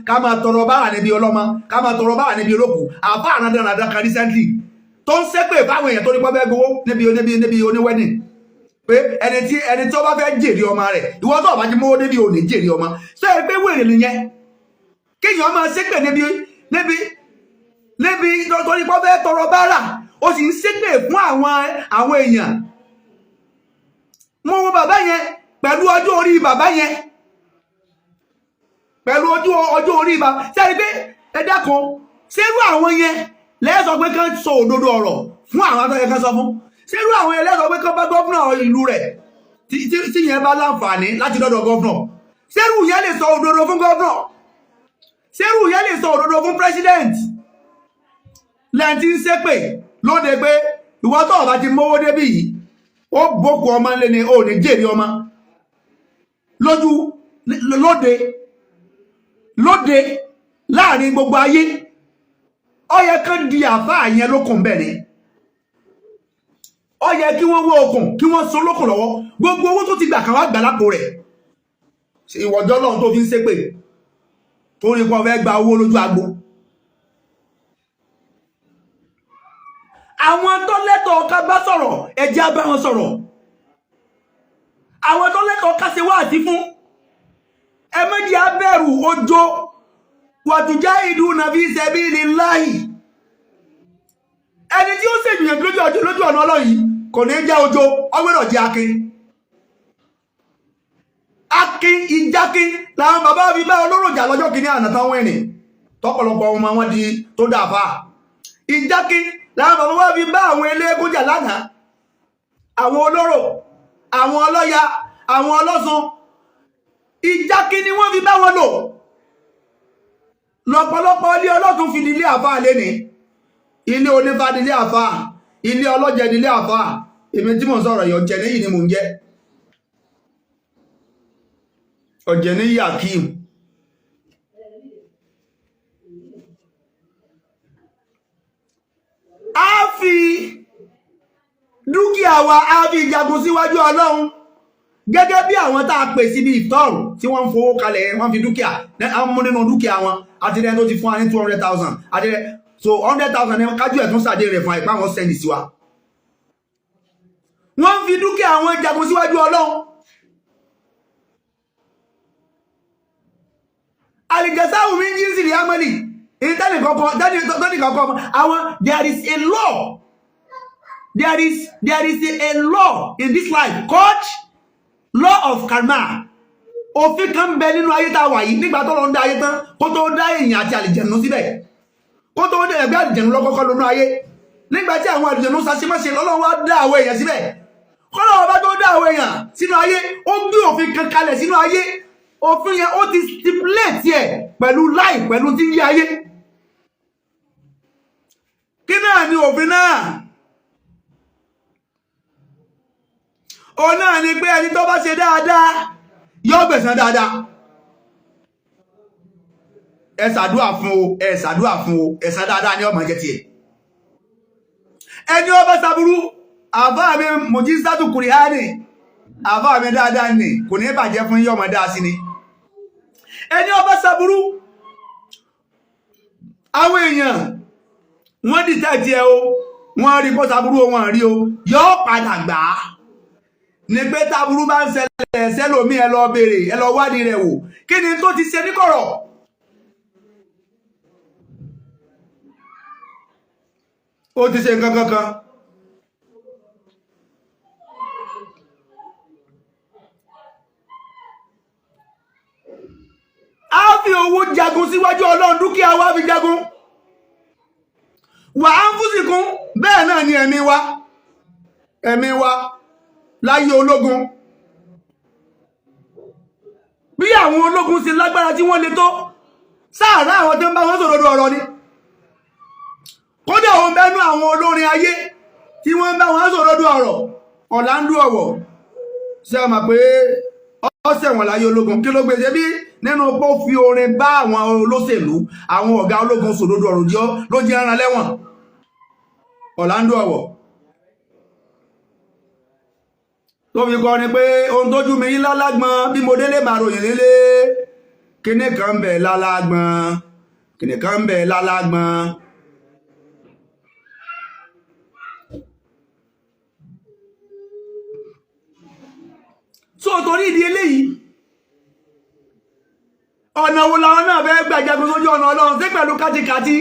ká máa tọrọ bára níbi ọlọ́mọ ká máa tọrọ bára níbi olókù àbá àrádàrádà kan recently tó ń ṣépè fáwọn èèyàn tó ní pọ́fẹ́ gbowó níbi oníwẹ́nì pé ẹni tí ó bá fẹ́ jèrè ọmọ rẹ̀ ìwọ́n tó bá jí mówó níbi ò ní jèrè ọmọ ṣé ẹ pé wèrè nìyẹn kéèyàn máa ṣépè níbi torí pọ́ fẹ́ tọrọ bára ó sì ń ṣépè fún àwọn èèyàn. mo wo bàbá yẹn pẹ̀lú ọjọ́ orí bàbá yẹn pẹ̀lú ọjọ́ orí bàbá sẹ́ni pé ẹ dákun ṣerú àwọn yẹn lẹ́sọ pé kán sọ òdodo ọ̀rọ̀ fún àwọn atọ́yẹ kan sọ fún ṣerú àwọn yẹn lẹ́sọ pé kán bá gọ́fúnà ìlú rẹ̀ tí yẹn bá láǹfààní láti dọ́dọ̀ gọ́fúnà ṣerú yẹn lè sọ òdodo fún gọ́fúnà ṣerú yẹn lè sọ òdodo fún president lẹ́ntí ń ṣépè lóde pé ìwọ tó bá ti mówó débì yìí ó bókù ọmọ ńlẹ́ ni ó ní jèrè ọmọ lóde láàrin gbogbo ayé ó yẹ kán di àfáà yẹn lókùn bẹ́ẹ̀ ni ó yẹ kí wọ́n wọ́ okùn kí wọ́n so lókùn lọ́wọ́ gbogbo owó tó ti gbà kan wá gbà lápò rẹ̀ ìwọ̀jọ́ lọ́run tó fi ń ṣépè tó rí pọ̀ fẹ́ gba owó lójú agbo. àwọn tó lẹ́tọ̀ọ́ ká bá sọ̀rọ̀ ẹ jẹ́ á bá wọn sọ̀rọ̀ àwọn tó lẹ́tọ̀ọ́ ká ṣe wáàsí fún ẹ má jẹ́ á bẹ̀rù ojó wa tujahiduna fi sabilillahi ẹni tí ó ṣègbìyànjú lójú ọ̀nà Ọlọ́run kò ní jẹ́ ojó ọgbẹ́rọ̀ jẹ́ akin ìjákin làwọn bàbá fi bá olóròjà lọ́jọ́ kìíní àná táwọn ẹ̀rìn tọ́pọ̀lọpọ̀ ọmọ wọn di tó dàfà ìjákin láwọn bàbá wá fi bá àwọn eléégún jà lánàá àwọn olóró àwọn ọlọ́ya àwọn ọlọ́sùn ìjákí ni wọ́n fi bá wọn lò lọ́pọ̀lọpọ̀ ilé ọlọ́tún fi dilé àfáà lẹ́ni ilé onífà dilé àfáà ilé ọlọ́jẹ dilé àfáà èmi tí mò ń sọ̀rọ̀ yìí ọ̀jẹ̀ níyì ni mò ń jẹ́ ọ̀jẹ̀ níyì Akeem fi dúkìá wa á fi jagun síwájú Ọlọ́run gẹ́gẹ́ bí àwọn tá a pè sí ní ìtọ́rù tí wọ́n ń fowó kalẹ̀ wọ́n fi dúkìá mú nínú dúkìá wọn àti rẹ̀ tó ti fún wa ní 200,000 àti rẹ̀ so 100,000 ní kájú ẹ̀ tún sàdé rẹ̀ fún àìpá wọn sẹ́ndì sí wa. Wọ́n fi dúkìá wọn jagun síwájú Ọlọ́run. Àlìjẹsáwù mi jí sí ìyámọ́lì ìtẹ́lì kankan àwọn there is a law there is a law in this life called law of karma. Òfin kan bẹ nínú ayé tá a wà yìí nígbà tó lọ ń dá ayé tán kó tó dá èèyàn àti àlìjẹ̀nù síbẹ̀ kó tó dé ẹgbẹ́ àlìjẹ̀nù lọ́kọ́kọ́ lónú ayé nígbà tí àwọn àlìjẹ̀nù sàṣemáṣe lọ́lọ́run wá dá àwọn èèyàn síbẹ̀ kọ́lọ́wọ́ bá tó dá àwọn èèyàn sínú ayé ó gbé òfin kan kalẹ̀ sínú ayé òfin yẹn ó ti stipulate ẹ̀ pẹ̀lú láì pẹ̀lú tí ń yí ayé. Kí náà ni òfin náà? Òun náà ni pé ẹni tó bá ṣe dáadáa yóò gbẹ̀san dáadáa. Ẹ ṣàdúà fún o, ẹ ṣàdúà fún o, ẹ̀san dáadáa ni ó máa jẹ́ tiẹ̀. Ẹni ó bá ṣàbúrú àfáà mi mùjísátù kùrìhánì àfáà mi dáadáa ni kò ní bàjẹ́ fún yín ọmọ dáa sí ni. Ẹni ó bá ṣàbúrú àwọn èèyàn wọ́n dìtẹ́ẹ̀tì ẹ o wọ́n rí kó ṣàbúrú o wọ́n rí o yóò padà gbà á ní pé táburú bá ń ṣẹlẹ̀ sẹ́lòmí ẹ lọ béèrè ẹ lọ wádìí rẹ̀ wò kí ni tó ti ṣe níkọ̀rọ̀. Ó ti ṣe nǹkan kankan. A fi owó jagun síwájú Ọlọ́run dúkìá wa fi jagun wà á ń fúsìkún bẹ́ẹ̀ náà ni ẹ̀mí wa láyé ológun bí àwọn ológun sì lágbára tí wọ́n lè tó sáàrá àwọn tó ń bá wọn sọ̀rọ̀ ọ̀rọ̀ ni kódà òun bẹ́nu àwọn olórin ayé tí wọ́n ń bá wọn sọ̀rọ̀ ọ̀rọ̀ Ọ̀làndú Ọ̀wọ̀ ṣe ọmọ pé ọ̀sẹ̀ wọn láyé ológun kí ló gbé ṣe bí nínú pó fi orin bá àwọn olóṣèlú àwọn ọ̀gá ológun sọ̀rọ̀ ọ̀rọ̀ jọ ló jẹ́ ẹran lẹ́wọ̀n Ọ̀làndú Ọ̀wọ̀ tó fi kọ́ ni pé ohun tójú mi yí lálágbọ́n bí mo délé màá ròyìn nílé kíní kan ń bẹ lálágbọ́n kíní kan ń bẹ lálágbọ́n. So torí ìdí eléyìí ọ̀nà wo làwọn náà fẹ́ gbàjagun sójú ọ̀nà Ọlọ́run sí pẹ̀lú kátikàtí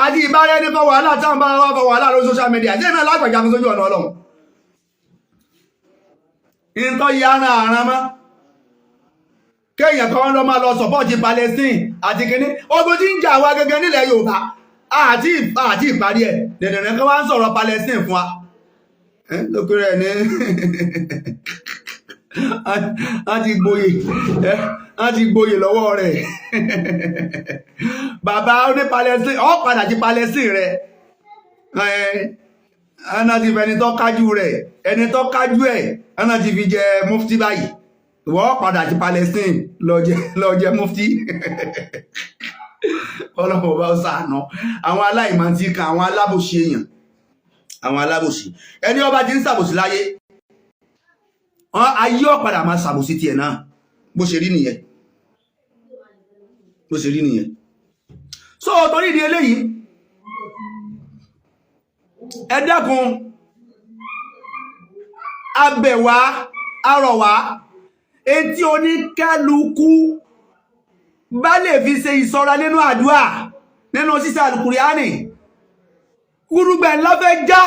àti ìbára ẹni fọ wàhálà táwọn bá wà fọ wàhálà lórí social media sí náà lágbàjagun sójú ọ̀nà Ọlọ́run. Ìntọ́ ya ara àrán mọ́ kéèyàn kan lọ máa lọ sọ̀pọ̀tì Palestine àti kìíní ogun tí ń jà wá gẹ́gẹ́ nílẹ̀ Yorùbá àti ìparí ẹ̀ dẹ̀dẹ̀rẹ̀ kan wá ń sọ̀rọ̀ Palestine fún wa lókè rẹ̀ ní a ti gboyè lọ́wọ́ rẹ̀ bàbá ó ní Palestine ó padà ti Palestine rẹ̀ ẹ̀nà ti fẹni tó kájú rẹ̀ ẹni tó kájú ẹ̀ ẹ̀nà ti fi jẹ mufti báyìí wọ́n padà ti Palestine lọ jẹ mufti ọlọ́pọ̀ bá ṣàánú àwọn aláìmọ̀tí kan àwọn alábòsí èèyàn àwọn alábòsí ẹni ọba ti ń ṣàbòsí láyé ayé ọ̀padà máa ṣàbòsí tiẹ̀ náà bó ṣe rí nìyẹn so torí ìdí eléyìí ẹ dákun abẹ̀wá arọ̀wá etí oníkálukú bá lè fi ṣe ìṣọ́ra nínú àdúà nínú sísẹ àlùkùránì kúrúgbẹ̀ láfẹ́ já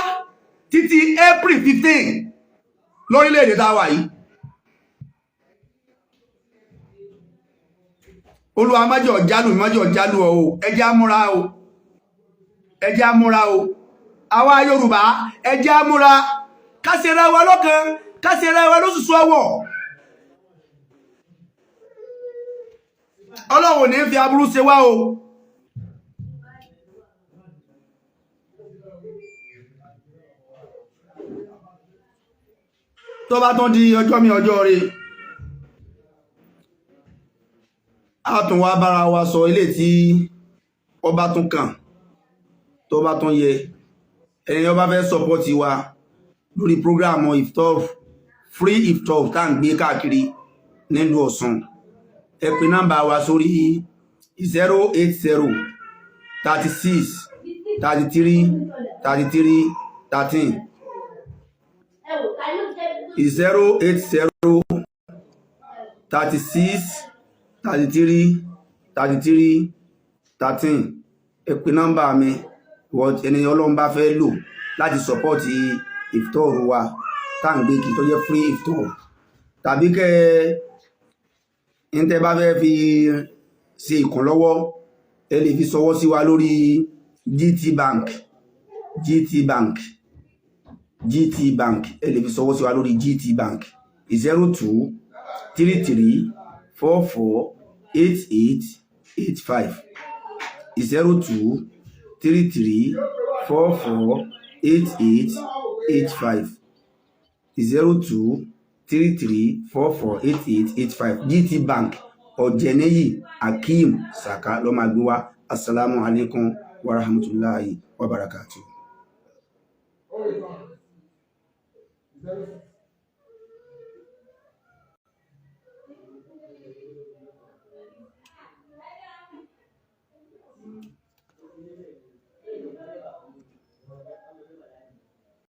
títí April 15 lórílẹ̀-èdè táwà yìí. Olúwa májọ̀ jálù o ẹjẹ́ amúra o àwa Yorùbá ẹjẹ́ amúra kásẹ̀rẹ̀ wa lọ́kàn kásẹ̀rẹ̀ wa lóṣùṣù ọwọ́ Ọlọ́run ní fi aburú ṣe wá o. Tó bá tún di ọjọ́ mi ọjọ́ rẹ̀ a tún wá bára wa sọ ilé tí ọba tún kàn tó bá tún yẹ ẹni ó bá fẹ́ support wa lórí program iftar free iftar tá ń gbé káàkiri nílùú Ọ̀ṣun ẹ pè nọ́mbà wa sórí 080 36 33 33 13 080 36 33 33 13 ẹ pè nọ́mbà mi wọ́n ẹni Ọlọ́run bá fẹ́ lò láti support iftar wa tá ń gbé kí tó jẹ́ free iftar tàbí kẹ́ ń tẹ́ bá fẹ́ fi ṣe ìkànlọ́wọ́ ẹ lè fi ṣọwọ́ sí wa lórí GT Bank ẹ lè fi ṣọwọ́ sí wa lórí GT Bank 02 33 44 88 85 02 33 44 88 85 02 33 44 88 85 GT Bank Ọ̀jẹ̀nẹ́yì Akeem Saka ló máa gbé wá. Assalamu alaikum wa rahmatullahi wa barakatuh.